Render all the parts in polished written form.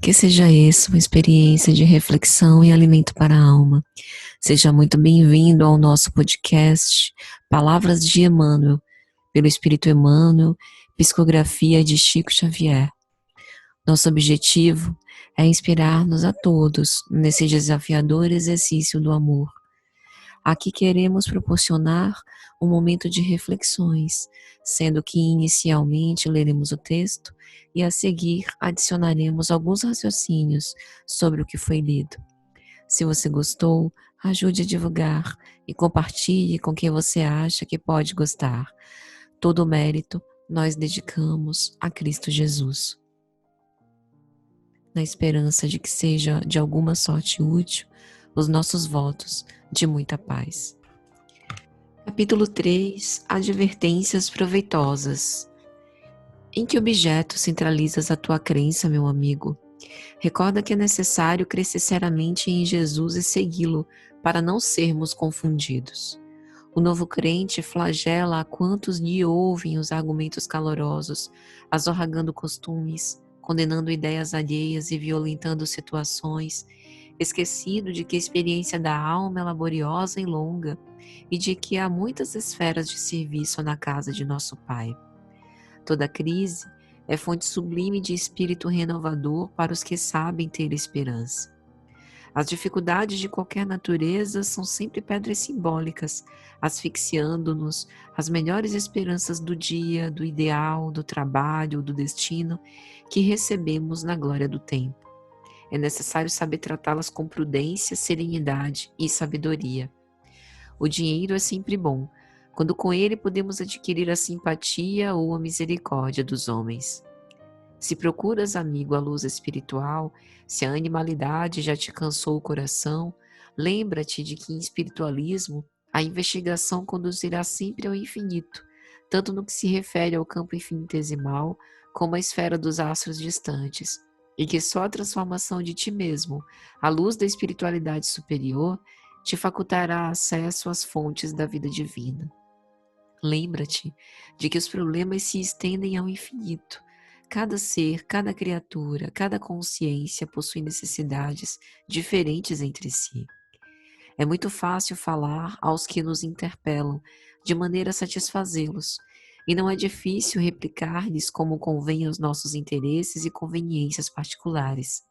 Que seja essa uma experiência de reflexão e alimento para a alma. Seja muito bem-vindo ao nosso podcast Palavras de Emmanuel, pelo Espírito Emmanuel, psicografia de Chico Xavier. Nosso objetivo é inspirar-nos a todos nesse desafiador exercício do amor. Aqui queremos proporcionar um momento de reflexões, sendo que inicialmente leremos o texto e a seguir adicionaremos alguns raciocínios sobre o que foi lido. Se você gostou, ajude a divulgar e compartilhe com quem você acha que pode gostar. Todo o mérito nós dedicamos a Cristo Jesus. Na esperança de que seja de alguma sorte útil os nossos votos de muita paz. Capítulo 3. Advertências proveitosas. Em que objeto centralizas a tua crença, meu amigo? Recorda que é necessário crescer seriamente em Jesus e segui-lo, para não sermos confundidos. O novo crente flagela a quantos lhe ouvem os argumentos calorosos, azorragando costumes, condenando ideias alheias e violentando situações, esquecido de que a experiência da alma é laboriosa e longa, e de que há muitas esferas de serviço na casa de nosso Pai. Toda crise é fonte sublime de espírito renovador para os que sabem ter esperança. As dificuldades de qualquer natureza são sempre pedras simbólicas, asfixiando-nos as melhores esperanças do dia, do ideal, do trabalho, do destino que recebemos na glória do tempo. É necessário saber tratá-las com prudência, serenidade e sabedoria. O dinheiro é sempre bom, quando com ele podemos adquirir a simpatia ou a misericórdia dos homens. Se procuras, amigo, a luz espiritual, se a animalidade já te cansou o coração, lembra-te de que em espiritualismo a investigação conduzirá sempre ao infinito, tanto no que se refere ao campo infinitesimal como à esfera dos astros distantes, e que só a transformação de ti mesmo, à luz da espiritualidade superior, te facultará acesso às fontes da vida divina. Lembra-te de que os problemas se estendem ao infinito. Cada ser, cada criatura, cada consciência possui necessidades diferentes entre si. É muito fácil falar aos que nos interpelam, de maneira a satisfazê-los, e não é difícil replicar-lhes como convém aos nossos interesses e conveniências particulares.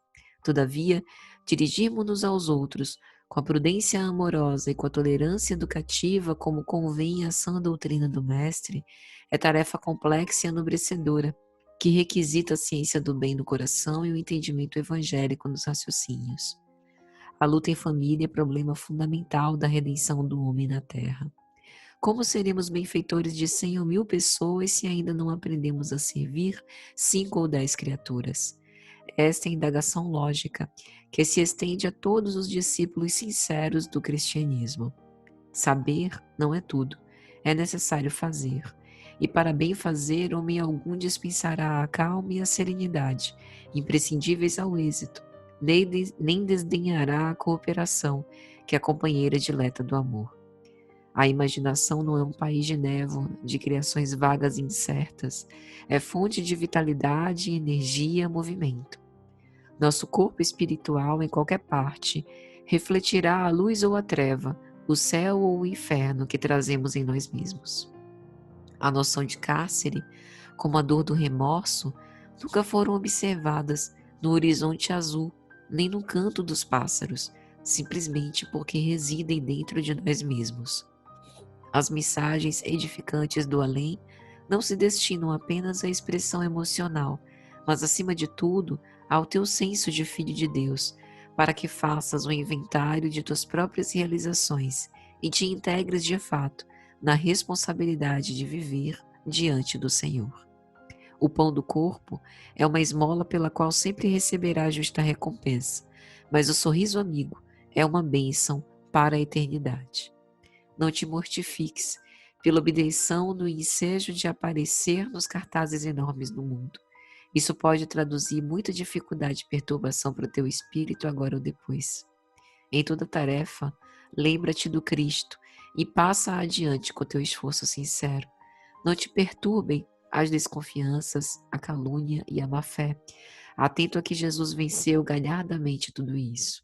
Todavia, dirigirmos-nos aos outros com a prudência amorosa e com a tolerância educativa, como convém à sã doutrina do Mestre, é tarefa complexa e enobrecedora, que requisita a ciência do bem no coração e o entendimento evangélico nos raciocínios. A luta em família é problema fundamental da redenção do homem na terra. Como seremos benfeitores de 100 ou 1000 pessoas se ainda não aprendemos a servir 5 ou 10 criaturas? Esta é a indagação lógica, que se estende a todos os discípulos sinceros do cristianismo. Saber não é tudo, é necessário fazer. E para bem fazer, homem algum dispensará a calma e a serenidade, imprescindíveis ao êxito, nem desdenhará a cooperação, que é a companheira dileta do amor. A imaginação não é um país de névoa, de criações vagas e incertas, é fonte de vitalidade, energia, movimento. Nosso corpo espiritual, em qualquer parte, refletirá a luz ou a treva, o céu ou o inferno que trazemos em nós mesmos. A noção de cárcere, como a dor do remorso, nunca foram observadas no horizonte azul, nem no canto dos pássaros, simplesmente porque residem dentro de nós mesmos. As mensagens edificantes do além não se destinam apenas à expressão emocional, mas, acima de tudo, ao teu senso de filho de Deus, para que faças um inventário de tuas próprias realizações e te integres de fato na responsabilidade de viver diante do Senhor. O pão do corpo é uma esmola pela qual sempre receberá justa recompensa, mas o sorriso amigo é uma bênção para a eternidade. Não te mortifiques pela obtenção do ensejo de aparecer nos cartazes enormes do mundo. Isso pode traduzir muita dificuldade e perturbação para o teu espírito agora ou depois. Em toda tarefa, lembra-te do Cristo e passa adiante com teu esforço sincero. Não te perturbem as desconfianças, a calúnia e a má-fé. atento a que Jesus venceu galhardamente tudo isso.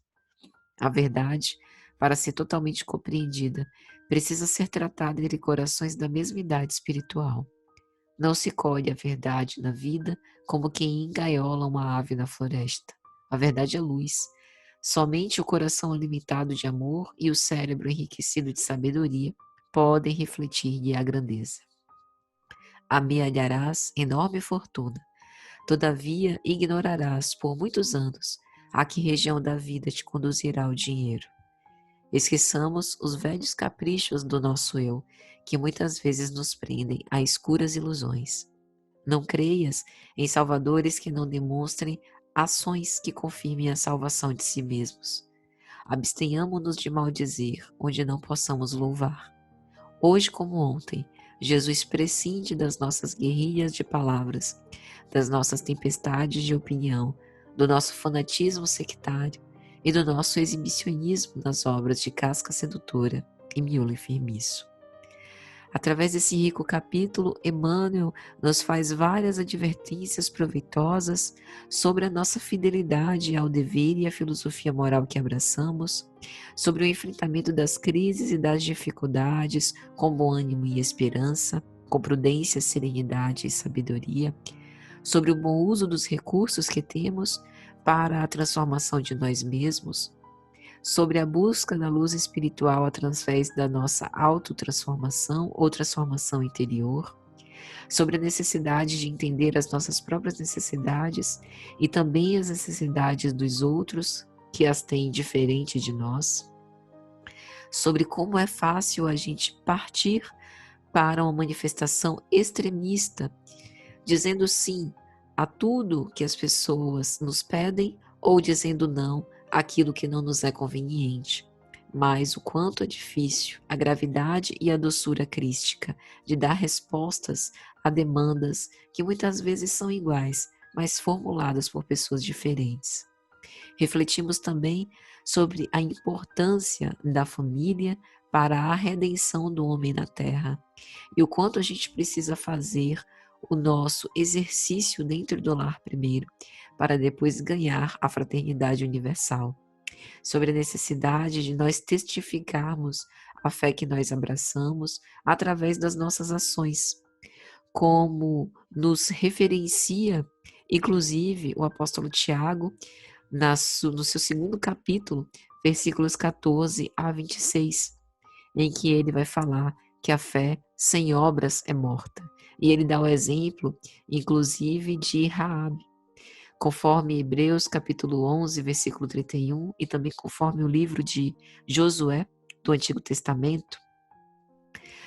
A verdade, para ser totalmente compreendida, precisa ser tratada entre corações da mesma idade espiritual. Não se colhe a verdade na vida como quem engaiola uma ave na floresta. A verdade é luz. Somente o coração alimentado de amor e o cérebro enriquecido de sabedoria podem refletir-lhe a grandeza. Amealharás enorme fortuna, todavia ignorarás por muitos anos a que região da vida te conduzirá o dinheiro. Esqueçamos os velhos caprichos do nosso eu, que muitas vezes nos prendem a escuras ilusões. Não creias em salvadores que não demonstrem ações que confirmem a salvação de si mesmos. Abstenhamo-nos de maldizer onde não possamos louvar. Hoje como ontem, Jesus prescinde das nossas guerrilhas de palavras, das nossas tempestades de opinião, do nosso fanatismo sectário e do nosso exibicionismo nas obras de casca sedutora e miolo enfermiço. Através desse rico capítulo, Emmanuel nos faz várias advertências proveitosas sobre a nossa fidelidade ao dever e à filosofia moral que abraçamos, sobre o enfrentamento das crises e das dificuldades com bom ânimo e esperança, com prudência, serenidade e sabedoria, sobre o bom uso dos recursos que temos para a transformação de nós mesmos, sobre a busca da luz espiritual através da nossa autotransformação ou transformação interior, sobre a necessidade de entender as nossas próprias necessidades e também as necessidades dos outros que as têm diferente de nós, sobre como é fácil a gente partir para uma manifestação extremista, dizendo sim a tudo que as pessoas nos pedem ou dizendo não àquilo que não nos é conveniente. Mas o quanto é difícil a gravidade e a doçura crística de dar respostas a demandas que muitas vezes são iguais, mas formuladas por pessoas diferentes. Refletimos também sobre a importância da família para a redenção do homem na Terra e o quanto a gente precisa fazer o nosso exercício dentro do lar primeiro, para depois ganhar a fraternidade universal. Sobre a necessidade de nós testificarmos a fé que nós abraçamos através das nossas ações, como nos referencia, inclusive, o apóstolo Tiago, no seu segundo capítulo, versículos 14 a 26, em que ele vai falar que a fé sem obras é morta. E ele dá o exemplo, inclusive, de Raabe, conforme Hebreus capítulo 11, versículo 31, e também conforme o livro de Josué, do Antigo Testamento.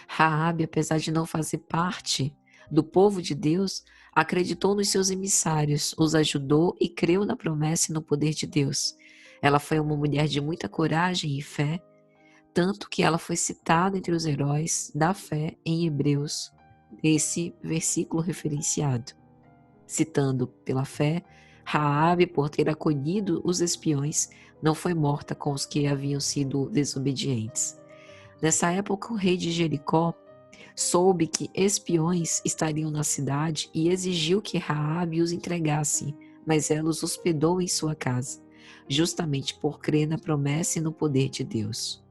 Raabe, apesar de não fazer parte do povo de Deus, acreditou nos seus emissários, os ajudou e creu na promessa e no poder de Deus. Ela foi uma mulher de muita coragem e fé, tanto que ela foi citada entre os heróis da fé em Hebreus, esse versículo referenciado. Citando pela fé, Raabe, por ter acolhido os espiões, não foi morta com os que haviam sido desobedientes. Nessa época, o rei de Jericó soube que espiões estariam na cidade e exigiu que Raabe os entregasse, mas ela os hospedou em sua casa, justamente por crer na promessa e no poder de Deus.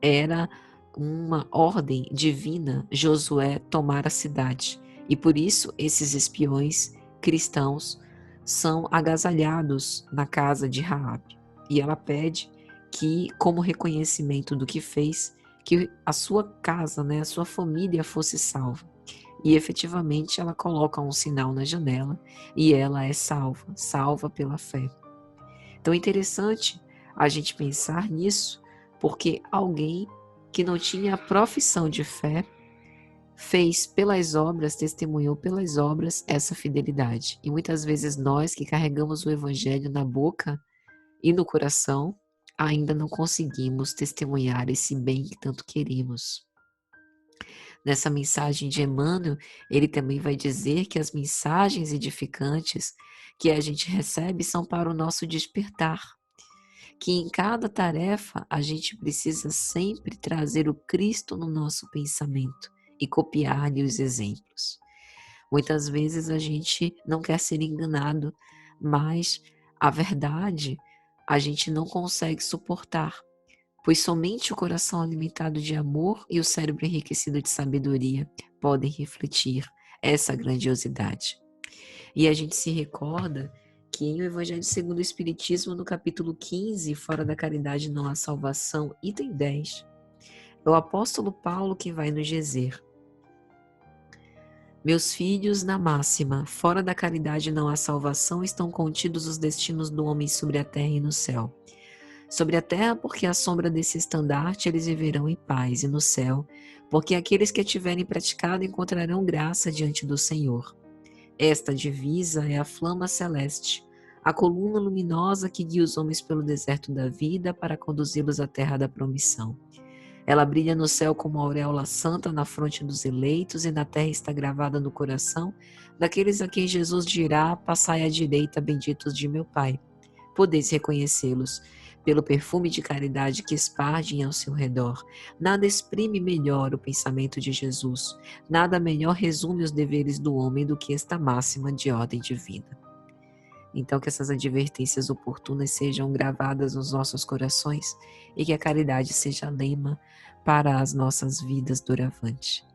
Era uma ordem divina Josué tomar a cidade, e por isso esses espiões cristãos são agasalhados na casa de Raabe. E ela pede que, como reconhecimento do que fez, que a sua casa, a sua família fosse salva. E efetivamente ela coloca um sinal na janela e ela é salva pela fé. Então é interessante a gente pensar nisso, porque alguém que não tinha a profissão de fé fez pelas obras, testemunhou pelas obras essa fidelidade. E muitas vezes nós que carregamos o evangelho na boca e no coração, ainda não conseguimos testemunhar esse bem que tanto queremos. Nessa mensagem de Emmanuel, ele também vai dizer que as mensagens edificantes que a gente recebe são para o nosso despertar, que em cada tarefa a gente precisa sempre trazer o Cristo no nosso pensamento e copiar-lhe os exemplos. Muitas vezes a gente não quer ser enganado, Mas a verdade a gente não consegue suportar, pois somente o coração alimentado de amor e o cérebro enriquecido de sabedoria podem refletir essa grandiosidade. E a gente se recorda que em O Evangelho segundo o Espiritismo, no capítulo 15, Fora da Caridade não há salvação, item 10, é o apóstolo Paulo que vai nos dizer: meus filhos, na máxima, fora da caridade não há salvação, estão contidos os destinos do homem sobre a terra e no céu. Sobre a terra, porque à sombra desse estandarte eles viverão em paz, e no céu, porque aqueles que a tiverem praticado encontrarão graça diante do Senhor. Esta divisa é a flama celeste, a coluna luminosa que guia os homens pelo deserto da vida para conduzi-los à terra da promissão. Ela brilha no céu como a auréola santa na fronte dos eleitos, e na terra está gravada no coração daqueles a quem Jesus dirá: passai à direita, benditos de meu Pai. Podeis reconhecê-los pelo perfume de caridade que espargem ao seu redor. Nada exprime melhor o pensamento de Jesus, nada melhor resume os deveres do homem do que esta máxima de ordem divina. Então, que essas advertências oportunas sejam gravadas nos nossos corações e que a caridade seja lema para as nossas vidas doravante.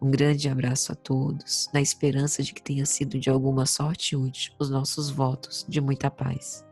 Um grande abraço a todos, na esperança de que tenha sido de alguma sorte útil os nossos votos de muita paz.